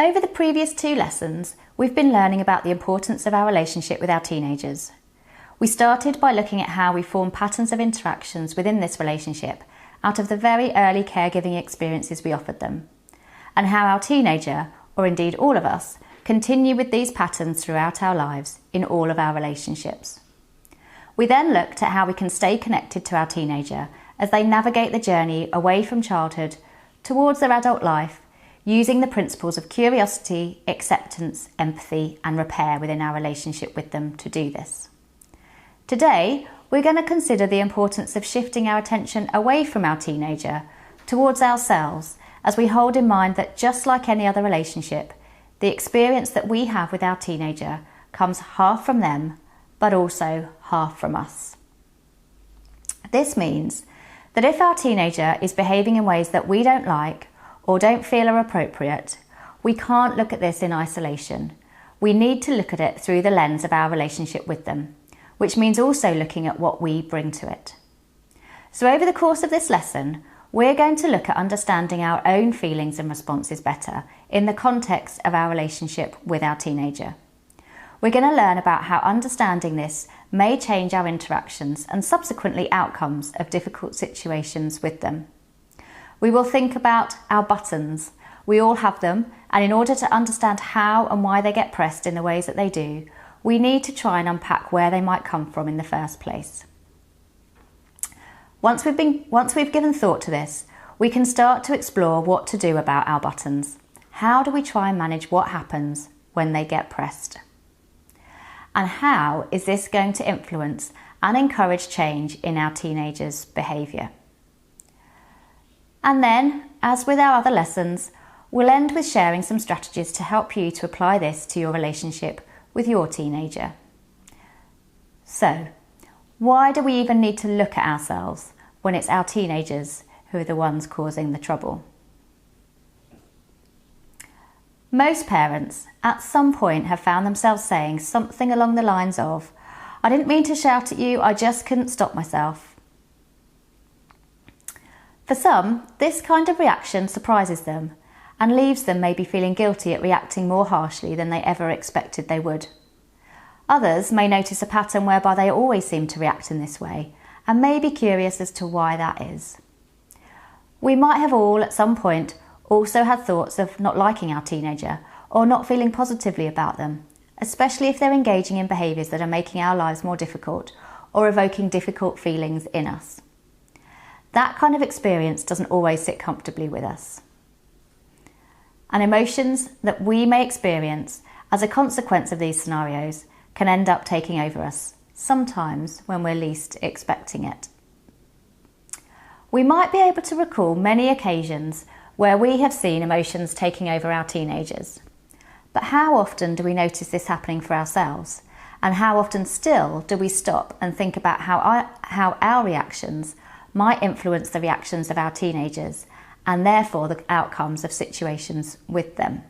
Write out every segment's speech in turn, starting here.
Over the previous 2 lessons, we've been learning about the importance of our relationship with our teenagers. We started by looking at how we form patterns of interactions within this relationship out of the very early caregiving experiences we offered them, and how our teenager, or indeed all of us, continue with these patterns throughout our lives in all of our relationships. We then looked at how we can stay connected to our teenager as they navigate the journey away from childhood towards their adult life, using the principles of curiosity, acceptance, empathy, and repair within our relationship with them to do this. Today, we're going to consider the importance of shifting our attention away from our teenager towards ourselves, as we hold in mind that just like any other relationship, the experience that we have with our teenager comes half from them, but also half from us. This means that if our teenager is behaving in ways that we don't like or don't feel are appropriate, we can't look at this in isolation. We need to look at it through the lens of our relationship with them, which means also looking at what we bring to it. So over the course of this lesson, we're going to look at understanding our own feelings and responses better in the context of our relationship with our teenager. We're going to learn about how understanding this may change our interactions and subsequently outcomes of difficult situations with them. We will think about our buttons. We all have them, and in order to understand how and why they get pressed in the ways that they do, we need to try and unpack where they might come from in the first place. Once we've given thought to this, we can start to explore what to do about our buttons. How do we try and manage what happens when they get pressed? And how is this going to influence and encourage change in our teenagers' behaviour? And then, as with our other lessons, we'll end with sharing some strategies to help you to apply this to your relationship with your teenager. So, why do we even need to look at ourselves when it's our teenagers who are the ones causing the trouble? Most parents at some point have found themselves saying something along the lines of, "I didn't mean to shout at you, I just couldn't stop myself." For some, this kind of reaction surprises them and leaves them maybe feeling guilty at reacting more harshly than they ever expected they would. Others may notice a pattern whereby they always seem to react in this way and may be curious as to why that is. We might have all at some point also had thoughts of not liking our teenager or not feeling positively about them, especially if they're engaging in behaviours that are making our lives more difficult or evoking difficult feelings in us. That kind of experience doesn't always sit comfortably with us. And emotions that we may experience as a consequence of these scenarios can end up taking over us, sometimes when we're least expecting it. We might be able to recall many occasions where we have seen emotions taking over our teenagers. But how often do we notice this happening for ourselves? And how often still do we stop and think about how our reactions might influence the reactions of our teenagers and therefore the outcomes of situations with them?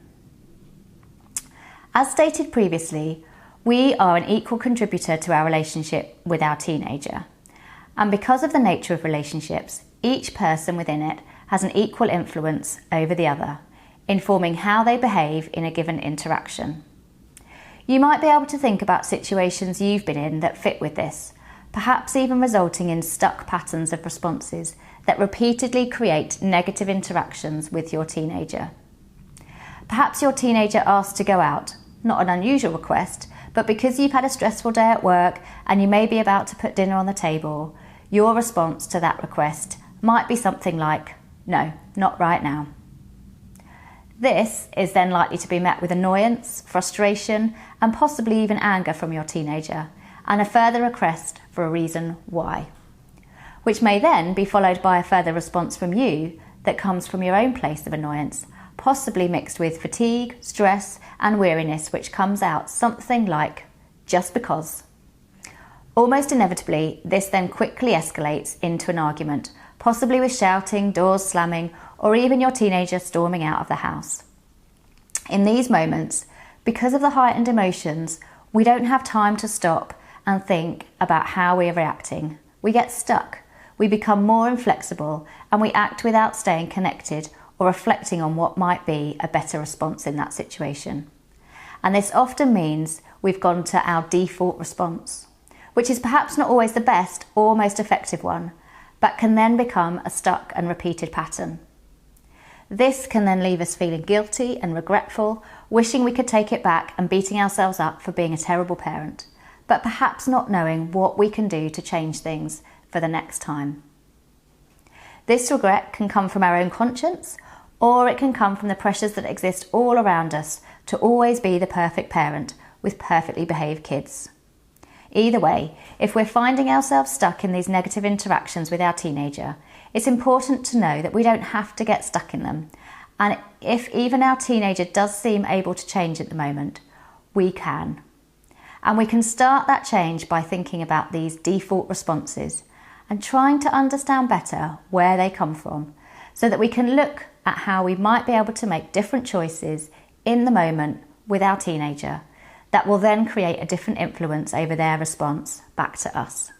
As stated previously, we are an equal contributor to our relationship with our teenager. And because of the nature of relationships, each person within it has an equal influence over the other, informing how they behave in a given interaction. You might be able to think about situations you've been in that fit with this, perhaps even resulting in stuck patterns of responses that repeatedly create negative interactions with your teenager. Perhaps your teenager asks to go out, not an unusual request, but because you've had a stressful day at work and you may be about to put dinner on the table, your response to that request might be something like, "No, not right now." This is then likely to be met with annoyance, frustration, and possibly even anger from your teenager, and a further request for a reason why, which may then be followed by a further response from you that comes from your own place of annoyance, possibly mixed with fatigue, stress, and weariness, which comes out something like, "Just because." Almost inevitably, this then quickly escalates into an argument, possibly with shouting, doors slamming, or even your teenager storming out of the house. In these moments, because of the heightened emotions, we don't have time to stop and think about how we are reacting. We get stuck, we become more inflexible, and we act without staying connected or reflecting on what might be a better response in that situation. And this often means we've gone to our default response, which is perhaps not always the best or most effective one, but can then become a stuck and repeated pattern. This can then leave us feeling guilty and regretful, wishing we could take it back and beating ourselves up for being a terrible parent, but perhaps not knowing what we can do to change things for the next time. This regret can come from our own conscience, or it can come from the pressures that exist all around us to always be the perfect parent with perfectly behaved kids. Either way, if we're finding ourselves stuck in these negative interactions with our teenager, it's important to know that we don't have to get stuck in them. And if even our teenager does seem able to change at the moment, we can. And we can start that change by thinking about these default responses and trying to understand better where they come from, so that we can look at how we might be able to make different choices in the moment with our teenager that will then create a different influence over their response back to us.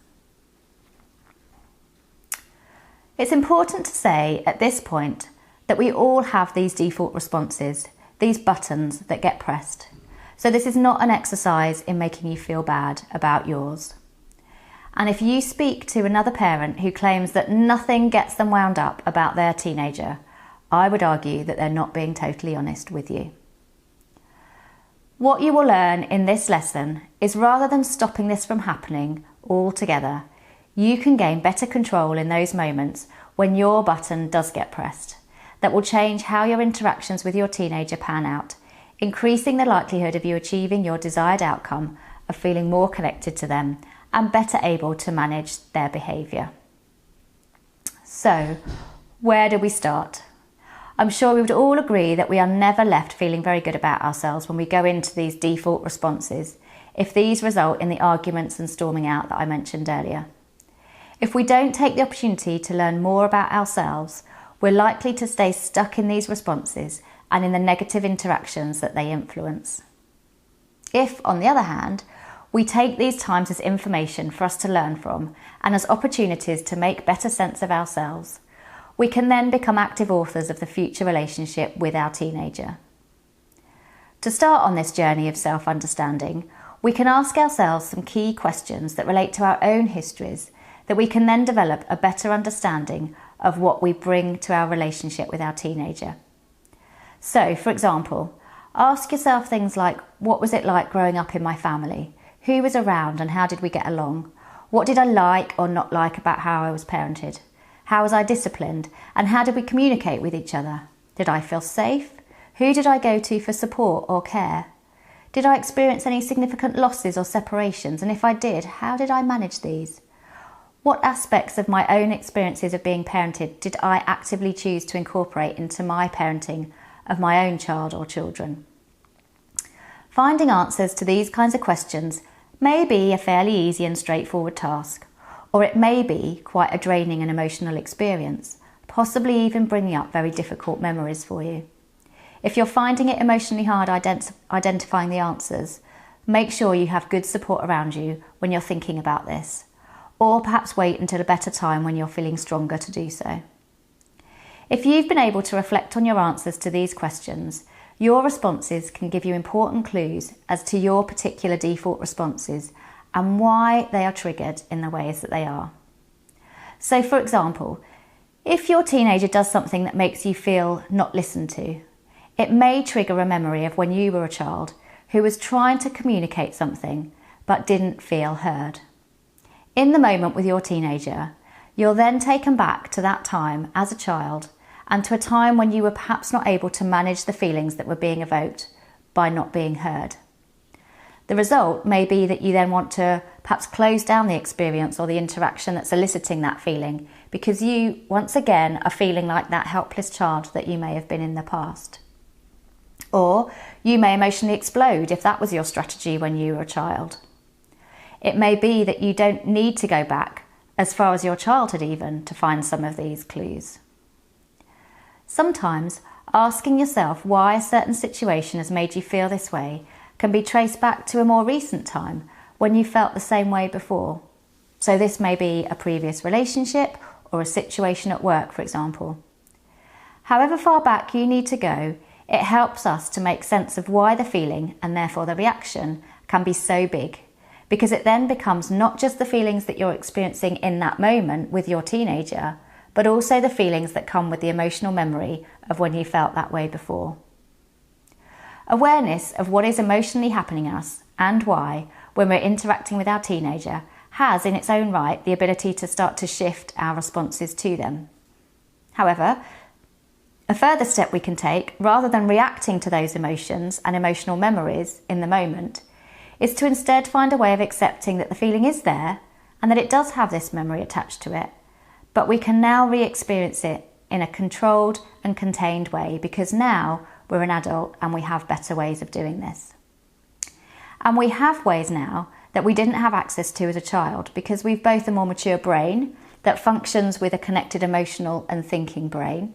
It's important to say at this point that we all have these default responses, these buttons that get pressed. So this is not an exercise in making you feel bad about yours. And if you speak to another parent who claims that nothing gets them wound up about their teenager, I would argue that they're not being totally honest with you. What you will learn in this lesson is, rather than stopping this from happening altogether, you can gain better control in those moments when your button does get pressed. That will change how your interactions with your teenager pan out, increasing the likelihood of you achieving your desired outcome of feeling more connected to them and better able to manage their behaviour. So, where do we start? I'm sure we would all agree that we are never left feeling very good about ourselves when we go into these default responses, if these result in the arguments and storming out that I mentioned earlier. If we don't take the opportunity to learn more about ourselves, we're likely to stay stuck in these responses and in the negative interactions that they influence. If, on the other hand, we take these times as information for us to learn from and as opportunities to make better sense of ourselves, we can then become active authors of the future relationship with our teenager. To start on this journey of self-understanding, we can ask ourselves some key questions that relate to our own histories, that we can then develop a better understanding of what we bring to our relationship with our teenager. So, for example, ask yourself things like, what was it like growing up in my family? Who was around and how did we get along? What did I like or not like about how I was parented? How was I disciplined? And how did we communicate with each other? Did I feel safe? Who did I go to for support or care? Did I experience any significant losses or separations? And if I did, how did I manage these? What aspects of my own experiences of being parented did I actively choose to incorporate into my parenting of my own child or children? Finding answers to these kinds of questions may be a fairly easy and straightforward task, or it may be quite a draining and emotional experience, possibly even bringing up very difficult memories for you. If you're finding it emotionally hard identifying the answers, make sure you have good support around you when you're thinking about this, or perhaps wait until a better time when you're feeling stronger to do so. If you've been able to reflect on your answers to these questions, your responses can give you important clues as to your particular default responses and why they are triggered in the ways that they are. So, for example, if your teenager does something that makes you feel not listened to, it may trigger a memory of when you were a child who was trying to communicate something but didn't feel heard. In the moment with your teenager, you're then taken back to that time as a child and to a time when you were perhaps not able to manage the feelings that were being evoked by not being heard. The result may be that you then want to perhaps close down the experience or the interaction that's eliciting that feeling because you, once again, are feeling like that helpless child that you may have been in the past. Or you may emotionally explode if that was your strategy when you were a child. It may be that you don't need to go back as far as your childhood even to find some of these clues. Sometimes asking yourself why a certain situation has made you feel this way can be traced back to a more recent time when you felt the same way before. So this may be a previous relationship or a situation at work, for example. However far back you need to go, it helps us to make sense of why the feeling, and therefore the reaction, can be so big, because it then becomes not just the feelings that you're experiencing in that moment with your teenager, but also the feelings that come with the emotional memory of when you felt that way before. Awareness of what is emotionally happening to us and why when we're interacting with our teenager has in its own right the ability to start to shift our responses to them. However, a further step we can take, rather than reacting to those emotions and emotional memories in the moment, is to instead find a way of accepting that the feeling is there and that it does have this memory attached to it, but we can now re-experience it in a controlled and contained way because now we're an adult and we have better ways of doing this. And we have ways now that we didn't have access to as a child because we've both a more mature brain that functions with a connected emotional and thinking brain,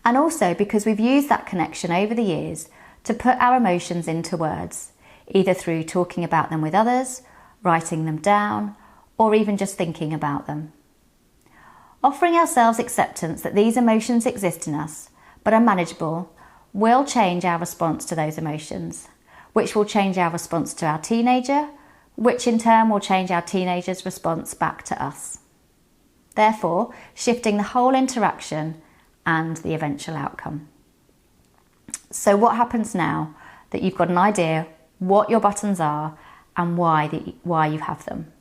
and also because we've used that connection over the years to put our emotions into words, either through talking about them with others, writing them down, or even just thinking about them. Offering ourselves acceptance that these emotions exist in us, but are manageable, will change our response to those emotions, which will change our response to our teenager, which in turn will change our teenager's response back to us. Therefore, shifting the whole interaction and the eventual outcome. So what happens now that you've got an idea what your buttons are and why you have them?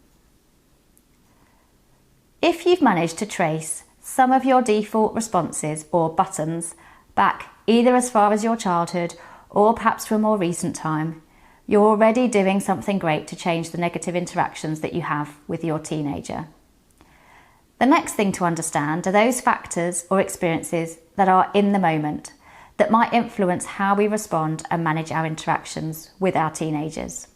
If you've managed to trace some of your default responses or buttons back either as far as your childhood or perhaps to a more recent time, you're already doing something great to change the negative interactions that you have with your teenager. The next thing to understand are those factors or experiences that are in the moment that might influence how we respond and manage our interactions with our teenagers.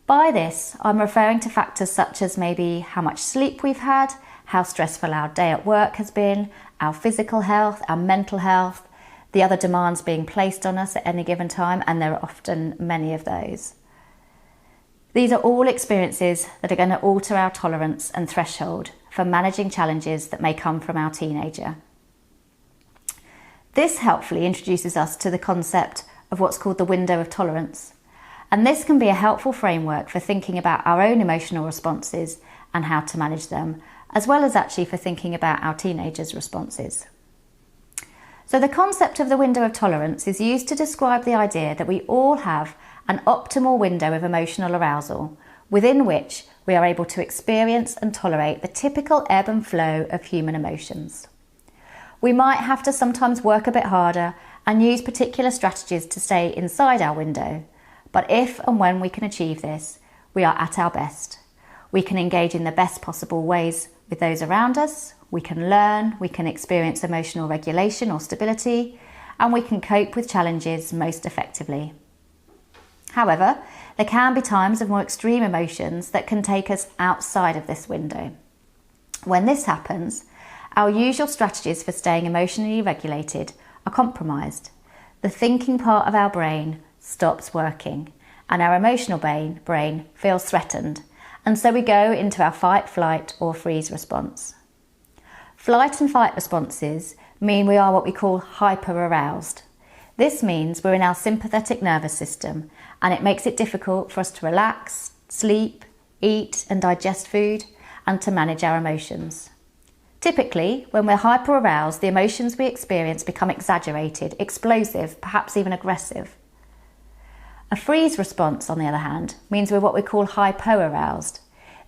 By this, I'm referring to factors such as maybe how much sleep we've had, how stressful our day at work has been, our physical health, our mental health, the other demands being placed on us at any given time, and there are often many of those. These are all experiences that are going to alter our tolerance and threshold for managing challenges that may come from our teenager. This helpfully introduces us to the concept of what's called the window of tolerance, and this can be a helpful framework for thinking about our own emotional responses and how to manage them, as well as actually for thinking about our teenagers' responses. So the concept of the window of tolerance is used to describe the idea that we all have an optimal window of emotional arousal within which we are able to experience and tolerate the typical ebb and flow of human emotions. We might have to sometimes work a bit harder and use particular strategies to stay inside our window, but if and when we can achieve this, we are at our best. We can engage in the best possible ways with those around us, we can learn, we can experience emotional regulation or stability, and we can cope with challenges most effectively. However, there can be times of more extreme emotions that can take us outside of this window. When this happens, our usual strategies for staying emotionally regulated are compromised. The thinking part of our brain stops working and our emotional brain feels threatened, and so we go into our fight, flight or freeze response. Flight and fight responses mean we are what we call hyper-aroused. This means we're in our sympathetic nervous system and it makes it difficult for us to relax, sleep, eat and digest food and to manage our emotions. Typically, when we're hyper-aroused, the emotions we experience become exaggerated, explosive, perhaps even aggressive. A freeze response, on the other hand, means we're what we call hypo-aroused.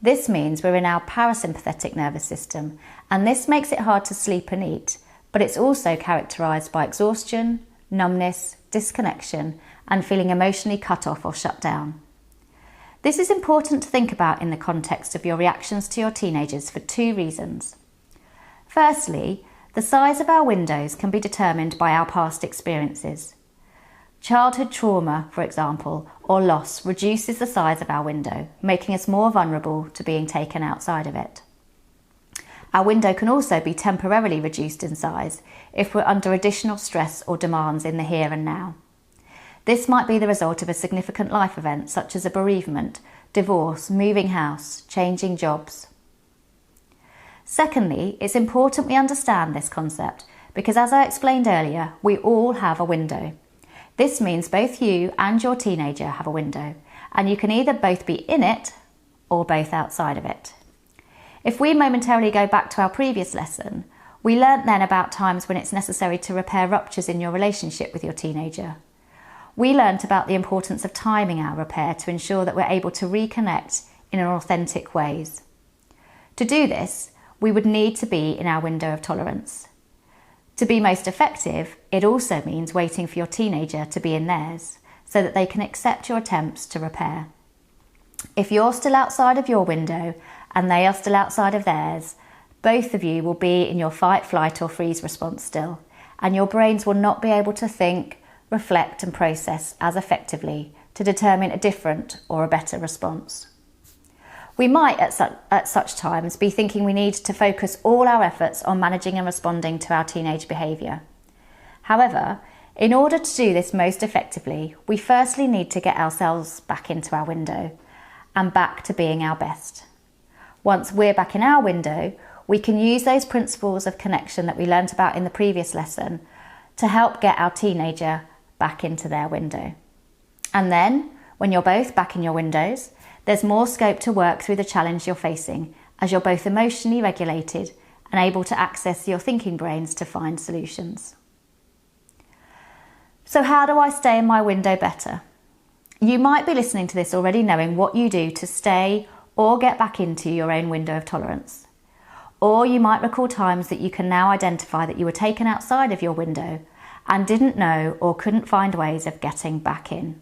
This means we're in our parasympathetic nervous system, and this makes it hard to sleep and eat, but it's also characterised by exhaustion, numbness, disconnection, and feeling emotionally cut off or shut down. This is important to think about in the context of your reactions to your teenagers for two reasons. Firstly, the size of our windows can be determined by our past experiences. Childhood trauma, for example, or loss reduces the size of our window, making us more vulnerable to being taken outside of it. Our window can also be temporarily reduced in size if we're under additional stress or demands in the here and now. This might be the result of a significant life event such as a bereavement, divorce, moving house, changing jobs. Secondly, it's important we understand this concept because, as I explained earlier, we all have a window. This means both you and your teenager have a window, and you can either both be in it or both outside of it. If we momentarily go back to our previous lesson, we learnt then about times when it's necessary to repair ruptures in your relationship with your teenager. We learnt about the importance of timing our repair to ensure that we're able to reconnect in an authentic ways. To do this, we would need to be in our window of tolerance. To be most effective, it also means waiting for your teenager to be in theirs so that they can accept your attempts to repair. If you're still outside of your window and they are still outside of theirs, both of you will be in your fight, flight or freeze response still, and your brains will not be able to think, reflect and process as effectively to determine a different or a better response. We might at such times be thinking we need to focus all our efforts on managing and responding to our teenage behaviour. However, in order to do this most effectively, we firstly need to get ourselves back into our window and back to being our best. Once we're back in our window, we can use those principles of connection that we learnt about in the previous lesson to help get our teenager back into their window. And then, when you're both back in your windows, there's more scope to work through the challenge you're facing as you're both emotionally regulated and able to access your thinking brains to find solutions. So how do I stay in my window better? You might be listening to this already knowing what you do to stay or get back into your own window of tolerance. Or you might recall times that you can now identify that you were taken outside of your window and didn't know or couldn't find ways of getting back in.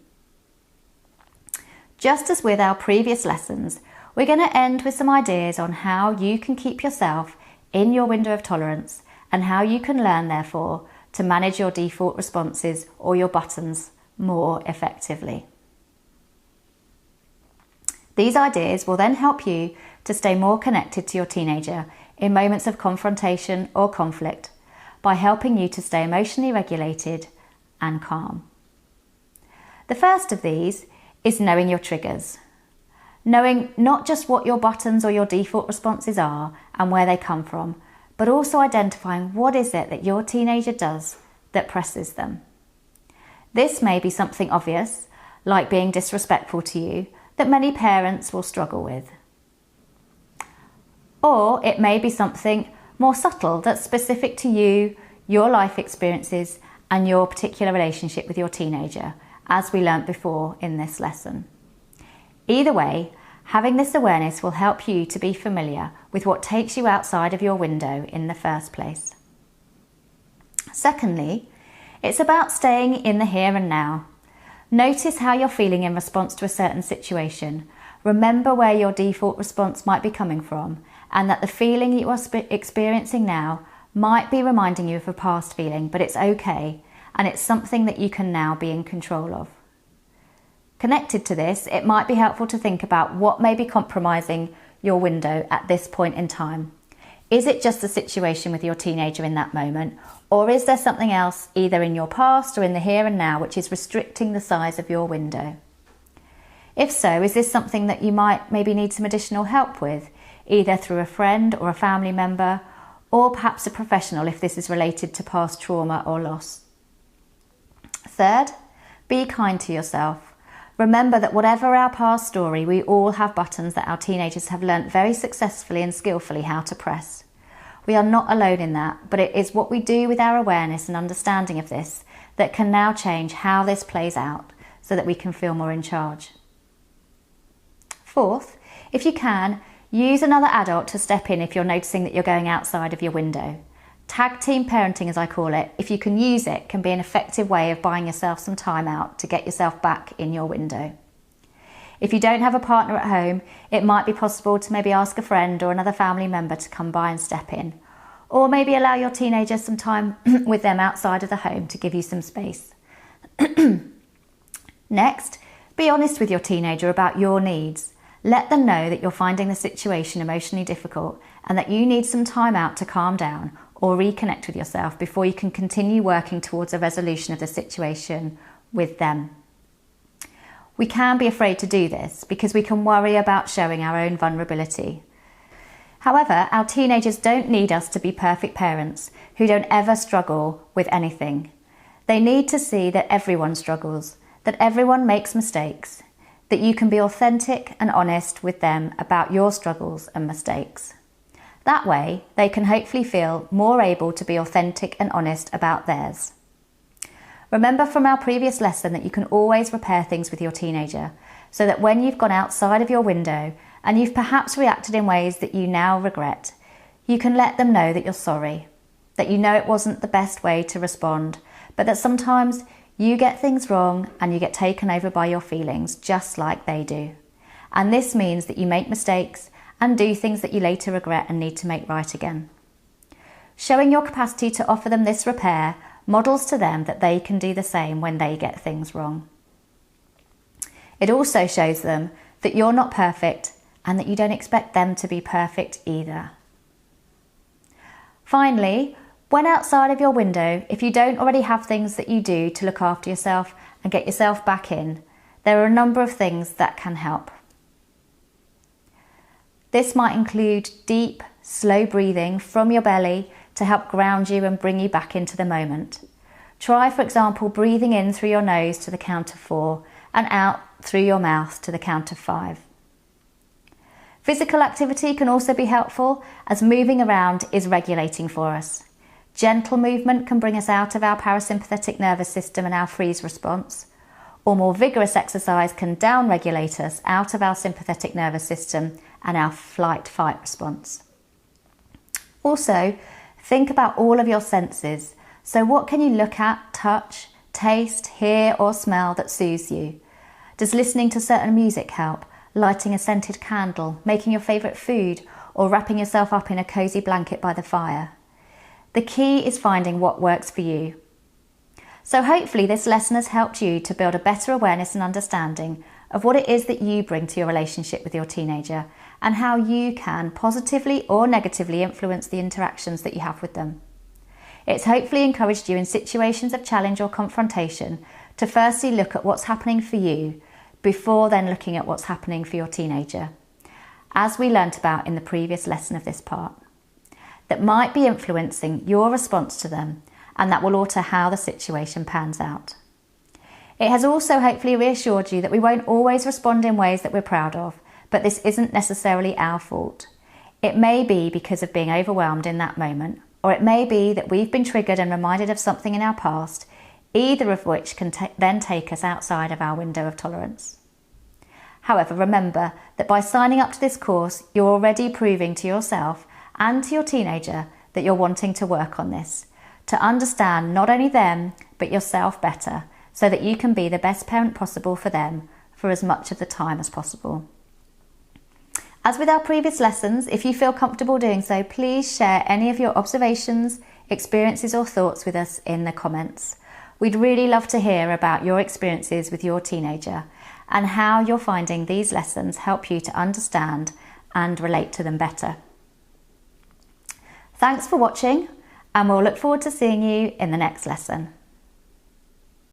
Just as with our previous lessons, we're going to end with some ideas on how you can keep yourself in your window of tolerance and how you can learn, therefore, to manage your default responses or your buttons more effectively. These ideas will then help you to stay more connected to your teenager in moments of confrontation or conflict by helping you to stay emotionally regulated and calm. The first of these is knowing your triggers. Knowing not just what your buttons or your default responses are and where they come from, but also identifying what is it that your teenager does that presses them. This may be something obvious, like being disrespectful to you, that many parents will struggle with. Or it may be something more subtle that's specific to you, your life experiences, and your particular relationship with your teenager, as we learnt before in this lesson. Either way, having this awareness will help you to be familiar with what takes you outside of your window in the first place. Secondly, it's about staying in the here and now. Notice how you're feeling in response to a certain situation. Remember where your default response might be coming from, and that the feeling you are experiencing now might be reminding you of a past feeling, but it's okay, and it's something that you can now be in control of. Connected to this, it might be helpful to think about what may be compromising your window at this point in time. Is it just the situation with your teenager in that moment, or is there something else either in your past or in the here and now which is restricting the size of your window? If so, is this something that you might maybe need some additional help with, either through a friend or a family member, or perhaps a professional if this is related to past trauma or loss? Third, be kind to yourself. Remember that whatever our past story, we all have buttons that our teenagers have learnt very successfully and skillfully how to press. We are not alone in that, but it is what we do with our awareness and understanding of this that can now change how this plays out so that we can feel more in charge. Fourth, if you can, use another adult to step in if you're noticing that you're going outside of your window. Tag team parenting, as I call it, if you can use it, can be an effective way of buying yourself some time out to get yourself back in your window. If you don't have a partner at home, it might be possible to maybe ask a friend or another family member to come by and step in, or maybe allow your teenager some time with them outside of the home to give you some space. Next, be honest with your teenager about your needs. Let them know that you're finding the situation emotionally difficult and that you need some time out to calm down or reconnect with yourself before you can continue working towards a resolution of the situation with them. We can be afraid to do this because we can worry about showing our own vulnerability. However, our teenagers don't need us to be perfect parents who don't ever struggle with anything. They need to see that everyone struggles, that everyone makes mistakes, that you can be authentic and honest with them about your struggles and mistakes. That way, they can hopefully feel more able to be authentic and honest about theirs. Remember from our previous lesson that you can always repair things with your teenager, so that when you've gone outside of your window and you've perhaps reacted in ways that you now regret, you can let them know that you're sorry, that you know it wasn't the best way to respond, but that sometimes you get things wrong and you get taken over by your feelings just like they do. And this means that you make mistakes and do things that you later regret and need to make right again. Showing your capacity to offer them this repair models to them that they can do the same when they get things wrong. It also shows them that you're not perfect and that you don't expect them to be perfect either. Finally, when outside of your window, if you don't already have things that you do to look after yourself and get yourself back in, there are a number of things that can help. This might include deep, slow breathing from your belly to help ground you and bring you back into the moment. Try, for example, breathing in through your nose to the count of 4 and out through your mouth to the count of 5. Physical activity can also be helpful, as moving around is regulating for us. Gentle movement can bring us out of our parasympathetic nervous system and our freeze response, or more vigorous exercise can down-regulate us out of our sympathetic nervous system and our flight-fight response. Also, think about all of your senses. So what can you look at, touch, taste, hear or smell that soothes you? Does listening to certain music help? Lighting a scented candle, making your favourite food, or wrapping yourself up in a cosy blanket by the fire? The key is finding what works for you. So hopefully this lesson has helped you to build a better awareness and understanding of what it is that you bring to your relationship with your teenager and how you can positively or negatively influence the interactions that you have with them. It's hopefully encouraged you in situations of challenge or confrontation to firstly look at what's happening for you before then looking at what's happening for your teenager, as we learnt about in the previous lesson of this part, that might be influencing your response to them and that will alter how the situation pans out. It has also hopefully reassured you that we won't always respond in ways that we're proud of, but this isn't necessarily our fault. It may be because of being overwhelmed in that moment, or it may be that we've been triggered and reminded of something in our past, either of which can then take us outside of our window of tolerance. However, remember that by signing up to this course, you're already proving to yourself and to your teenager that you're wanting to work on this, to understand not only them, but yourself better, so that you can be the best parent possible for them for as much of the time as possible. As with our previous lessons, if you feel comfortable doing so, please share any of your observations, experiences or thoughts with us in the comments. We'd really love to hear about your experiences with your teenager and how you're finding these lessons help you to understand and relate to them better. Thanks for watching, and we'll look forward to seeing you in the next lesson.